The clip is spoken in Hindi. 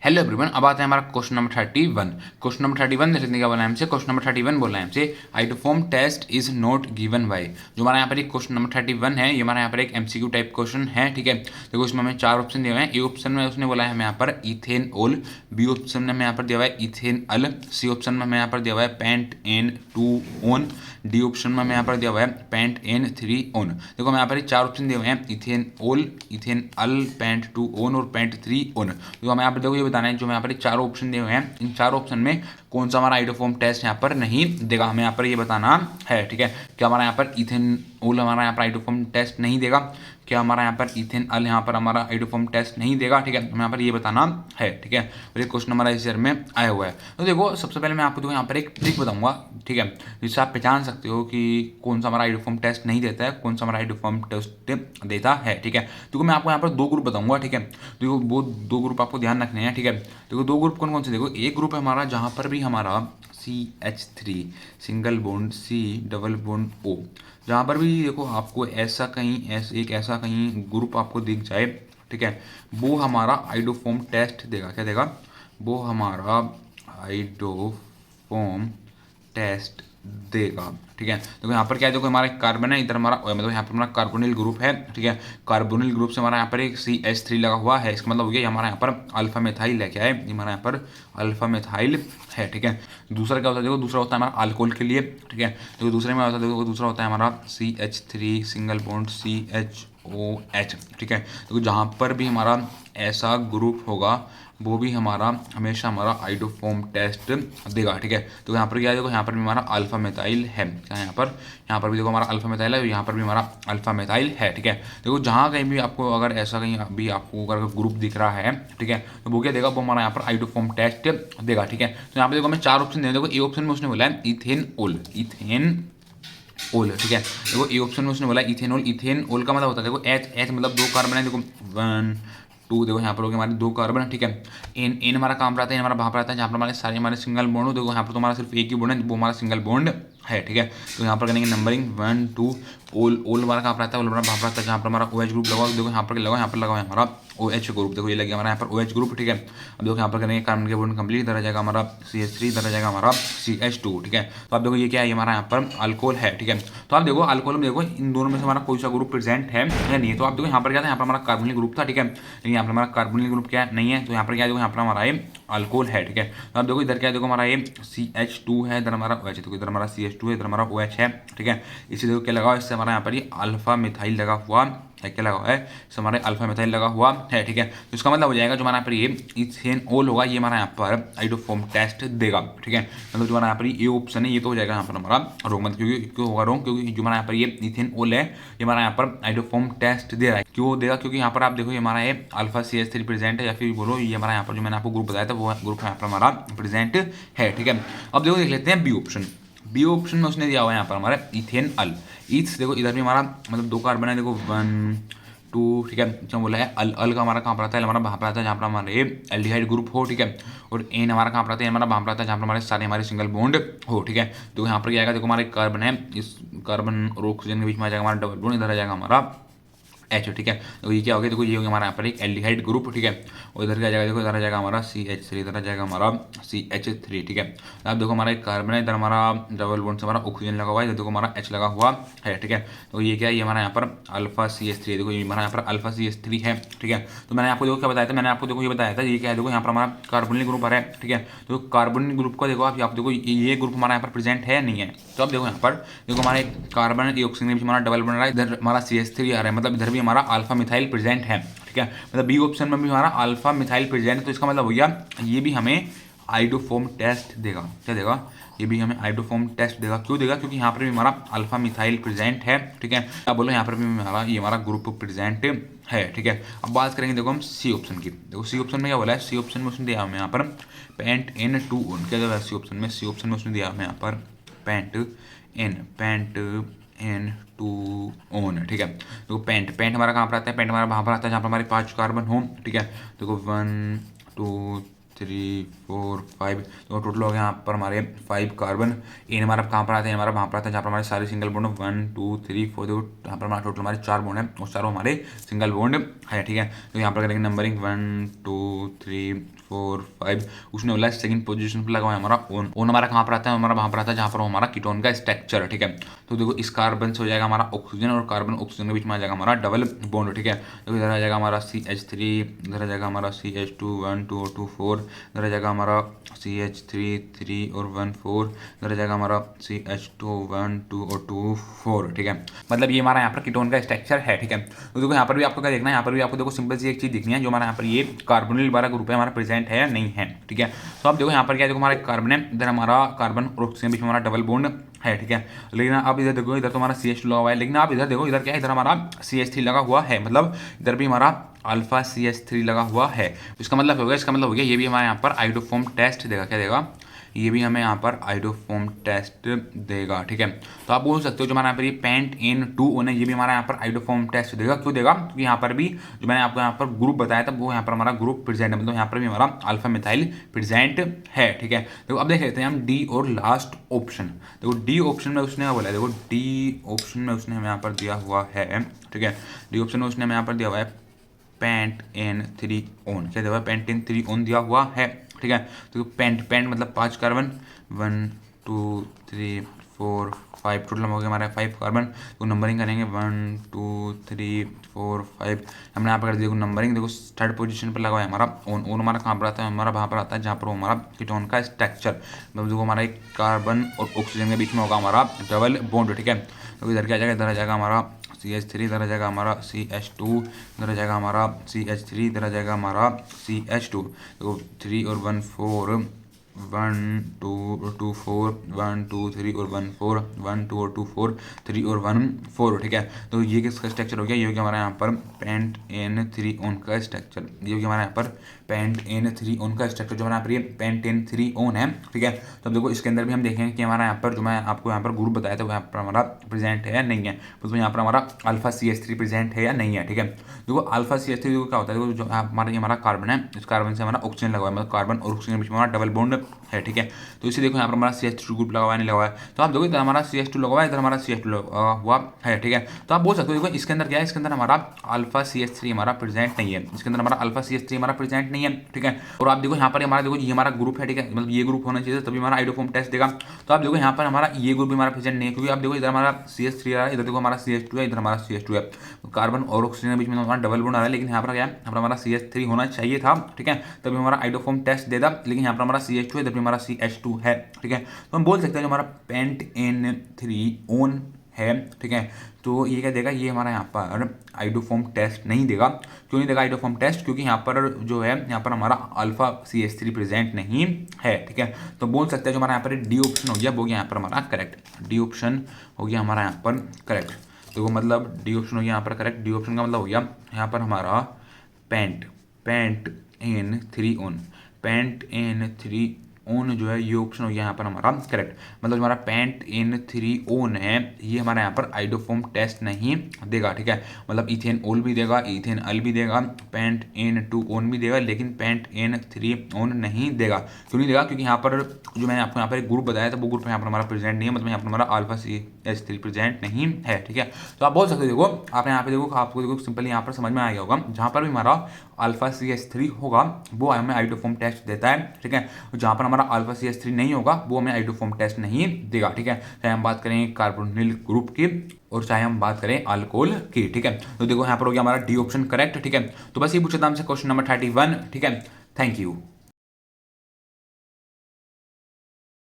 हेलो एवरीवन, अब आते हैं हमारा क्वेश्चन नंबर 31। क्वेश्चन नंबर 31 देख लेते हैं क्या बोला है हमसे। क्वेश्चन नंबर 31 बोला है हमसे iodoform test is not given by. जो हमारा यहाँ पर एक क्वेश्चन नंबर 31 है, ये हमारा यहाँ पर एक एमसीक्यू टाइप क्वेश्चन है। ठीक है, देखो इसमें हमें चार ऑप्शन दिए हुए हैं। ए ऑप्शन में उसने बोला है हमें यहाँ पर इथेन ओल, बी ऑप्शन में हमें यहाँ पर दिया हुआ है इथेन अल, सी ऑप्शन में हमें यहाँ पर दिया हुआ है pentan two one, D option में हमें यहाँ पर दिया हुआ है पेंट एन थ्री ओन। देखो हमें यहाँ पर चार ऑप्शन दिए हुए हैं, ethanol, ethanal, pent two one और पेंट थ्री ओन। तो हमें यहाँ पर देखो ये बताना है, जो यहाँ पर चारों ऑप्शन दिए हुए हैं, इन चारों ऑप्शन में कौन सा हमारा आइडोफॉर्म टेस्ट यहाँ पर नहीं देगा, हमें यहाँ पर ये बताना है। ठीक है, क्या हमारा यहाँ पर इथेन ओल हमारा यहाँ पर आइडोफॉर्म टेस्ट नहीं देगा, क्या हमारा यहाँ पर इथेन अल यहाँ पर हमारा आइडोफॉर्म टेस्ट नहीं देगा। ठीक है, हमें यहाँ पर ये बताना है। ठीक है, और ये क्वेश्चन हमारा इस ईयर में आया हुआ है। तो देखो सबसे पहले मैं आपको देखो यहाँ पर एक ट्रिक बताऊंगा। ठीक है, जिससे आप पहचान सकते हो कि कौन सा हमारा आइडोफॉर्म टेस्ट नहीं देता है, कौन सा हमारा आइडोफॉर्म टेस्ट देता है। ठीक है, देखो मैं आपको यहाँ पर दो ग्रुप बताऊंगा। ठीक है, देखो वो दो ग्रुप आपको ध्यान रखने हैं। ठीक है, देखो दो ग्रुप कौन कौन से, देखो एक ग्रुप है हमारा जहाँ पर भी हमारा CH3 single bond C double bond O, जहाँ पर भी देखो आपको ऐसा कहीं ऐसा कहीं ग्रुप आपको दिख जाए। ठीक है, वो हमारा आइडोफॉर्म टेस्ट देगा। क्या देगा? वो हमारा आइडोफॉर्म टेस्ट देगा। ठीक है, देखो यहाँ पर क्या है, देखो हमारा एक कार्बन है, इधर हमारा मतलब यहाँ पर हमारा कार्बोनिल ग्रुप है। ठीक है, कार्बोनिल ग्रुप से हमारा यहाँ पर एक CH3 लगा हुआ है, इसका मतलब हो गया हमारा यहाँ पर अल्फा मेथाइल है। क्या है? हमारा यहाँ पर अल्फा मेथाइल है। ठीक है, दूसरा क्या होता है, देखो दूसरा होता है हमारा अल्कोहल के लिए। ठीक है, देखो दूसरे में होता है, देखो दूसरा होता है हमारा CH3 सिंगल बॉन्ड CHOH। ठीक है, देखो जहाँ पर भी हमारा ऐसा ग्रुप होगा वो भी हमारा हमेशा हमारा आइडोफॉर्म टेस्ट देगा। ठीक है, तो यहाँ पर क्या है, देखो यहाँ पर भी हमारा अल्फा मेथाइल है। क्या यहाँ पर भी देखो हमारा अल्फा मेथाइल है, यहाँ पर भी हमारा अल्फा मेथाइल है। ठीक है, देखो जहाँ कहीं भी आपको अगर ऐसा कहीं भी आपको अगर ग्रुप दिख रहा है, ठीक है, तो वो क्या देगा, वो हमारा यहाँ पर आइडोफॉर्म टेस्ट देगा। ठीक है, तो यहाँ पर देखो हमें चार ऑप्शन दे, देखो ए ऑप्शन में उसने बोला है इथेन ओल, इथेन ओल। ठीक है, देखो ए ऑप्शन में उसने बोला इथेनॉल, इथेनॉल का मतलब होता है देखो एच मतलब दो कार्बन है, देखो वन टू, देखो यहाँ पर हो गए हमारे दो कार्बन है। ठीक है, एन हमारा काम पर आता है, हमारा वहाँ पर आता है जहाँ पर हमारे सारे हमारे सिंगल बॉन्ड हो। देखो यहाँ पर तो हमारा सिर्फ एक ही बॉन्ड है, वो हमारा सिंगल बॉन्ड है। ठीक है, तो यहाँ पर करेंगे नंबरिंग वन टू, ओल हमारा कहाँ पर आता है, ओल हमारा वहाँ पर आता है जहाँ पर हमारा OH ग्रुप लगा। देखो यहाँ पर लगा, यहाँ पर लगा हमारा OH ग्रुप, देखो ये लग गया हमारा यहाँ पर OH ग्रुप। ठीक है, अब देखो यहाँ पर करेंगे कार्बन के बॉन्ड कंप्लीट, इधर आ जाएगा हमारा CH3, इधर आ जाएगा हमारा CH2। ठीक है, तो आप देखो ये क्या है, ये हमारा यहाँ पर अल्कोहल है। ठीक है, तो आप देखो अल्कोहल में देखो इन दोनों में से हमारा कोई सा ग्रुप प्रेजेंट है या नहीं है। तो आप देखो यहाँ पर क्या था, यहाँ पर हमारा कार्बोनिल ग्रुप था। ठीक है, लेकिन यहाँ पर हमारा कार्बोनिल ग्रुप क्या नहीं है, तो यहाँ पर क्या देखो यहाँ पर हमारा ये अल्कोहल है। ठीक है, तो आप देखो इधर क्या देखो हमारा ये CH2 है, इधर हमारा OH है, तो इधर हमारा CH2 है, इधर हमारा OH है। ठीक है, इसी देखो क्या लगा, इससे हमारा यहाँ पर ये अल्फा मिथाइल लगा हुआ है। क्या लगा हुआ है, इससे हमारे अल्फा मिथाइल लगा हुआ है। ठीक है, तो इसका मतलब हो जाएगा जो हमारा यहाँ पर ये इथेनॉल होगा, ये हमारा यहाँ पर आइडोफॉर्म टेस्ट देगा। ठीक है, मतलब जो हमारा यहाँ पर ये ऑप्शन है ये तो हो जाएगा यहाँ पर हमारा रोंग, मतलब क्योंकि क्यों होगा रोंग, क्योंकि जो हमारा यहाँ पर ये इथेनॉल है ये हमारा यहाँ पर आइडोफॉर्म टेस्ट दे रहा है। क्यों देगा? क्योंकि यहाँ पर आप देखो ये हमारा ये अल्फा CH3 प्रेजेंट है, या फिर बोलो ये हमारा यहाँ पर जो मैंने आपको ग्रुप बताया था वो ग्रुप यहाँ पर हमारा प्रेजेंट है। ठीक है, अब देखो देख लेते हैं बी ऑप्शन। बी ऑप्शन में उसने दिया हुआ है यहाँ पर हमारा इथेन अल, ईथ देखो इधर भी हमारा मतलब दो कार्बन है, देखो वन टू। ठीक है, जो बोला है अल का हमारा कहाँ पर आता है, हमारा वहाँ पर आता है जहाँ पर हमारे एल्डिहाइड ग्रुप हो। ठीक है, और एन हमारा कहाँ पर आता है, हमारा वहाँ पर आता है जहाँ पर हमारे सारे हमारे सिंगल बॉन्ड हो। ठीक है, तो यहाँ पर क्या आएगा, देखो हमारे कार्बन है, इस कार्बन और ऑक्सीजन के बीच में आ जाएगा हमारा डबल बॉन्ड, इधर आ जाएगा हमारा H। ठीक है, तो ये क्या हो गया, देखो ये हो गया हमारा यहाँ पर एक एल्डिहाइड ग्रुप। ठीक है, और इधर क्या जाएगा, देखो इधर आ जाएगा हमारा CH3, इधर आ जाएगा हमारा CH3। ठीक है, तो आप देखो हमारा एक कार्बन है, इधर हमारा डबल बॉन्ड से हमारा ऑक्सीजन लगा हुआ है, इधर देखो हमारा H लगा हुआ है। ठीक है, तो ये क्या है, ये हमारा यहाँ पर अल्फा CH3, देखो ये हमारा यहाँ पर अल्फा CH3 है। ठीक है, तो मैंने आपको देखो क्या बताया था, मैंने आपको देखो ये बताया था ये क्या है, देखो यहाँ पर हमारा कार्बोनिल ग्रुप है। ठीक है, तो कार्बोनिल ग्रुप का देखो आप देखो ये ग्रुप हमारा यहाँ पर प्रेजेंट है नहीं है। तो आप देखो यहाँ पर देखो हमारा एक कार्बन ऑक्सीजन के बीच हमारा डबल बन रहा है, इधर हमारा CH3 आ रहा है, मतलब इधर भी हमारा अल्फा मिथाइल प्रेजेंट है। ठीक है, मतलब बी ऑप्शन में भी हमारा अल्फा मिथाइल प्रेजेंट है, तो इसका मतलब हो गया ये भी हमें आइडोफॉर्म टेस्ट देगा। क्या देगा? ये भी हमें आइडोफॉर्म टेस्ट देगा। क्यों देगा? क्योंकि यहाँ पर भी हमारा अल्फा मिथाइल प्रेजेंट है। ठीक है, अब बोलो यहाँ पर भी हमारा ये हमारा ग्रुप प्रेजेंट है। ठीक है, अब बात करेंगे देखो हम सी ऑप्शन की। देखो सी ऑप्शन में क्या बोला है, सी ऑप्शन में उसने दिया हमें यहाँ पर पेंट एन टू ओन। क्या दिया सी ऑप्शन में, सी ऑप्शन में उसने दिया हमें यहाँ पर पेंट एन टू ओन। ठीक है, देखो पेंट हमारा कहाँ पर आता है, पेंट हमारा वहाँ पर आता है जहाँ पर हमारे 5 कार्बन हो। ठीक है, देखो वन टू 3 4 5, तो टोटल हो गया यहाँ पर हमारे 5 कार्बन। एन हमारा कहाँ पर आता है, हमारा वहाँ पर आता है जहाँ पर हमारे सारे सिंगल बॉन्ड 1 2 3 4, देखो यहाँ पर हमारा टोटल हमारे 4 बॉन्ड है और चारों हमारे सिंगल बॉन्ड है, ठीक है। तो यहाँ पर करेंगे नंबरिंग 1 2 3 4 5, उसने बोला सेकंड पोजीशन पर लगा हुआ है हमारा ओन। ओन हमारा कहाँ पर आता है, हमारा वहाँ पर आता है जहाँ पर हमारा कीटोन का स्ट्रक्चर है, ठीक है। तो देखो इस कार्बन से हो जाएगा हमारा ऑक्सीजन और कार्बन ऑक्सीजन के बीच में आ जाएगा हमारा डबल बॉन्ड, ठीक है। तो इधर आ जाएगा हमारा CH3, इधर आ जाएगा हमारा CH2 1 2 2 4, इधर आ जाएगा हमारा CH3 3 और 1 4, इधर आ जाएगा हमारा CH2 1 2 और 2 4, ठीक है। मतलब ये हमारा यहाँ पर कीटोन का स्ट्रक्चर है, ठीक है। तो देखो यहाँ पर भी आपको क्या देखना है, यहाँ पर भी आपको देखो सिंपल सी एक चीज दिखनी है, जो हमारा यहाँ पर ये कार्बोनिल वाला ग्रुप है हमारा प्रेजेंट है या नहीं है, ठीक है। तो आप देखो यहाँ पर क्या देखो हमारा कार्बन है, इधर हमारा कार्बन और ऑक्सीजन बीच में हमारा डबल बॉन्ड है, ठीक है। लेकिन आप इधर देखो, इधर तो हमारा CH2 लगा हुआ है, लेकिन आप इधर देखो, इधर क्या है, इधर हमारा CH3 लगा हुआ है, मतलब इधर भी हमारा अल्फा CH3 लगा हुआ है। इसका मतलब हो गया ये भी हमारे यहाँ पर आइडोफॉर्म टेस्ट देगा, क्या देगा, ये भी हमें यहाँ पर आइडोफॉर्म टेस्ट देगा, ठीक है। तो आप बोल सकते हो जो हमारा यहाँ पर ये पेंट-N2O है, ये भी हमारा यहाँ पर आइडोफॉर्म टेस्ट देगा। क्यों देगा, क्योंकि यहाँ पर भी जो मैंने आपको यहाँ पर ग्रुप बताया था वो यहाँ पर हमारा ग्रुप प्रेजेंट है, मतलब यहाँ पर भी हमारा अल्फा मिथाइल प्रेजेंट है, ठीक है। देखो अब देख लेते हैं हम डी और लास्ट ऑप्शन। देखो डी ऑप्शन में उसने क्या बोला है, देखो डी ऑप्शन में उसने हमें यहाँ पर दिया हुआ है, ठीक है। डी ऑप्शन में उसने हमें यहाँ पर दिया हुआ है पेंट-N3ON, क्या दिया हुआ है, पेंट-N3ON दिया हुआ है, ठीक है। तो पेंट मतलब 5 कार्बन, 1 2 3 4 5, टोटल हो गया हमारा 5 कार्बन। तो नंबरिंग करेंगे 1 2 3 4 5, हमने यहाँ पर कर दिया नंबरिंग। देखो थर्ड पोजीशन पर लगा हुआ है हमारा ओन। ओन हमारा कहाँ पर आता है, हमारा वहाँ पर आता है जहाँ पर हमारा कीटोन का स्ट्रक्चर, मतलब देखो हमारा एक कार्बन और ऑक्सीजन के बीच में होगा हमारा डबल बॉन्ड, ठीक है। तो इधर क्या आ जाएगा, इधर आ जाएगा हमारा CH3, इधर आ जाएगा हमारा CH2, इधर आ जाएगा हमारा CH3, इधर आ जाएगा हमारा CH2। तो 3 और 1 4, 1 2 2 4, 1 2 3 और 1 4, 1 2 और 2 4, 3 और 1 4, ठीक है। तो ये किसका स्ट्रक्चर हो गया, ये हो गया हमारा यहाँ पर पेंट-N3ON का स्ट्रक्चर, ये हो गया हमारा यहाँ पर पेंट-N3ON का स्ट्रक्चर, जो हमारा यहाँ पर ये पेंट-N3ON है, ठीक है। तो अब देखो इसके अंदर भी हम देखेंगे कि हमारा यहाँ पर जो मैं आपको यहाँ पर ग्रुप बताया था वो यहाँ पर हमारा प्रेजेंट है या नहीं है, तो यहाँ पर हमारा अल्फा CH3 प्रेजेंट है या नहीं है, ठीक है। देखो अल्फा CH3 देखो क्या होता है, देखो जो हमारा कार्बन है, इस कार्बन से हमारा ऑक्सीजन लगा हुआ है, मतलब कार्बन और ऑक्सीजन के बीच में हमारा डबल बॉन्ड है, ठीक है। तो इसे देखो यहाँ पर हमारा CH2 ग्रुप लगा हुआ है, नहीं लगा हुआ है, तो आप देखो इधर हमारा CH2 लगा हुआ है, इधर हमारा CH2 लगा हुआ है, ठीक है। तो आप बोल सकते हो देखो इसके अंदर क्या है, इसके अंदर हमारा अल्फा CH3 हमारा प्रेजेंट नहीं है, इसके अंदर हमारा अल्फा CH3 हमारा प्रेजेंट नहीं है, ठीक है। और आप देखो यहाँ पर हमारा देखो ये हमारा ग्रुप है, ठीक है, मतलब ये ग्रुप होना चाहिए तभी हमारा आइडोफॉर्म टेस्ट देगा। तो आप देखो यहाँ पर हमारा ये ग्रुप भी हमारा प्रेजेंट नहीं है, क्योंकि आप देखो इधर हमारा CH3 आ रहा है, इधर देखो हमारा CH2 है, इधर हमारा CH2 है, कार्बन और ऑक्सीजन के बीच में हमारा डबल बॉन्ड आ रहा है, लेकिन यहाँ पर क्या है, यहाँ पर हमारा CH3 होना चाहिए था, ठीक है, तभी हमारा आइडोफॉर्म टेस्ट देता, लेकिन यहाँ पर हमारा CH2 है, इधर भी हमारा CH2 है, ठीक है। तो हम बोल सकते हैं जो हमारा पेंट-N3ON है, ठीक है। तो ये क्या देगा, ये हमारा यहाँ पर आइडोफॉर्म टेस्ट नहीं देगा। क्यों नहीं देगा आइडोफॉर्म टेस्ट, क्योंकि यहाँ पर जो है, यहाँ पर हमारा अल्फा CH3 प्रेजेंट नहीं है, ठीक है। तो बोल सकते हैं जो हमारा यहाँ पर डी ऑप्शन हो गया वो गया यहाँ पर हमारा करेक्ट, डी ऑप्शन हो गया हमारा यहाँ पर करेक्ट। तो मतलब डी ऑप्शन हो गया यहाँ पर करेक्ट, डी ऑप्शन का मतलब हो गया यहाँ पर हमारा पेंट-N3ON, पेंट-N3ON जो है ये ऑप्शन हो गया यहाँ पर हमारा करेक्ट। मतलब हमारा पेंट-N3ON है, ये हमारा यहाँ पर आइडोफॉर्म टेस्ट नहीं देगा, ठीक है। मतलब इथेन ओल भी देगा, इथेन अल भी देगा, पेंट-N2ON भी देगा, लेकिन पेंट-N3ON नहीं देगा। क्यों नहीं देगा, क्योंकि यहाँ पर जो मैंने आपको यहाँ पर एक ग्रुप बताया था वो ग्रुप यहाँ पर हमारा प्रेजेंट नहीं है, मतलब यहाँ पर हमारा अल्फा CH3 प्रेजेंट नहीं है, ठीक है। तो आप बोल सकते हो देखो आपने यहाँ पे देखो, आपको देखो सिंपली यहाँ पर समझ में आ गया होगा, जहाँ पर भी हमारा अल्फा CH3 होगा वो हमें आइडोफॉर्म टेस्ट देता है, ठीक है। जहाँ पर हमारा अल्फा CH3 नहीं होगा वो हमें आइडोफॉर्म टेस्ट नहीं देगा, ठीक है। चाहे हम बात करें कार्बोनिल ग्रुप की और चाहे हम बात करें अल्कोहल की, ठीक है। तो देखो यहाँ पर हो गया हमारा डी ऑप्शन करेक्ट, ठीक है। तो बस ये पूछा था हमसे क्वेश्चन नंबर 31, ठीक है। Thank you.